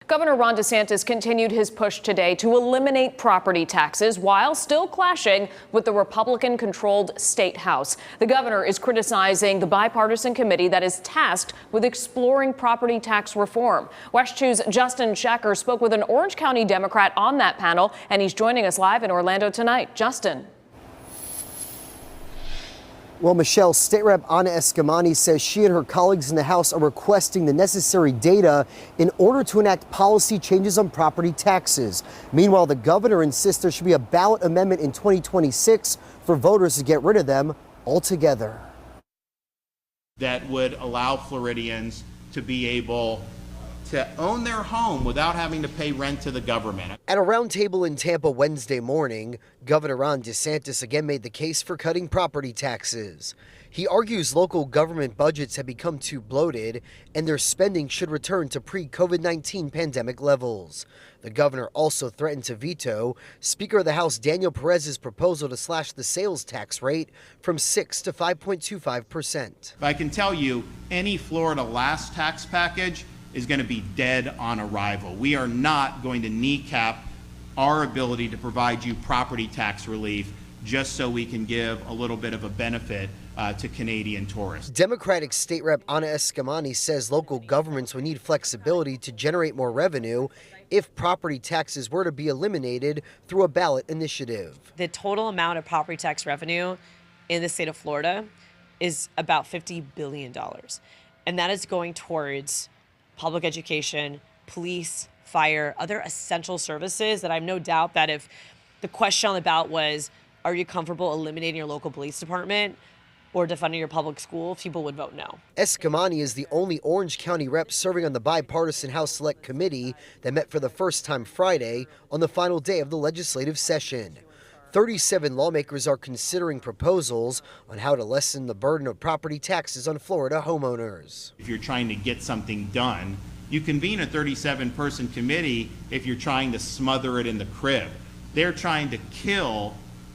Governor Ron DeSantis continued his push today to eliminate property taxes while still clashing with the Republican-controlled state House. The governor is criticizing the bipartisan committee that is tasked with exploring property tax reform. West 2's Justin Schecker spoke with an Orange County Democrat on that panel, and he's joining us live in Orlando tonight. Justin. Well, Michelle, State Rep Anna Eskamani says she and her colleagues in the House are requesting the necessary data in order to enact policy changes on property taxes. Meanwhile, the governor insists there should be a ballot amendment in 2026 for voters to get rid of them altogether. That would allow Floridians to be able to own their home without having to pay rent to the government. At a roundtable in Tampa Wednesday morning, Governor Ron DeSantis again made the case for cutting property taxes. He argues local government budgets have become too bloated and their spending should return to pre-COVID-19 pandemic levels. The governor also threatened to veto Speaker of the House Daniel Perez's proposal to slash the sales tax rate from 6 to 5.25%. I can tell you, any Florida last tax package is going to be dead on arrival. We are not going to kneecap our ability to provide you property tax relief just so we can give a little bit of a benefit to Canadian tourists. Democratic State Rep Anna Eskamani says local governments will need flexibility to generate more revenue if property taxes were to be eliminated through a ballot initiative. The total amount of property tax revenue in the state of Florida is about $50 billion. And that is going towards public education, police, fire, other essential services that I have no doubt that if the question on the ballot was, are you comfortable eliminating your local police department or defunding your public school, people would vote no. Eskamani is the only Orange County rep serving on the bipartisan House Select Committee that met for the first time Friday on the final day of the legislative session. 37 lawmakers are considering proposals on how to lessen the burden of property taxes on Florida homeowners. If you're trying to get something done, you convene a 37-person committee if you're trying to smother it in the crib. They're trying to kill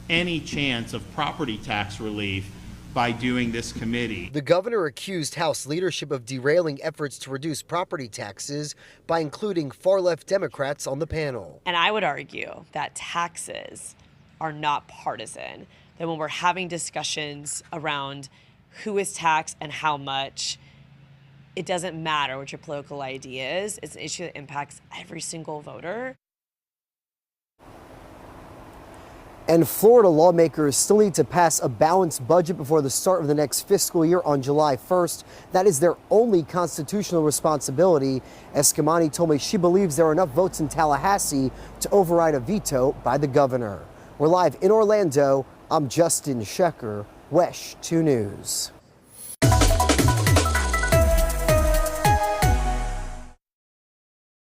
any chance of property tax relief by doing this committee. The governor accused House leadership of derailing efforts to reduce property taxes by including far-left Democrats on the panel. And I would argue that taxes are not partisan, that when we're having discussions around who is taxed and how much, it doesn't matter what your political idea is. It's an issue that impacts every single voter. And Florida lawmakers still need to pass a balanced budget before the start of the next fiscal year on July 1st. That is their only constitutional responsibility. Eskamani told me she believes there are enough votes in Tallahassee to override a veto by the governor. We're live in Orlando. I'm Justin Schecker, WESH 2 News.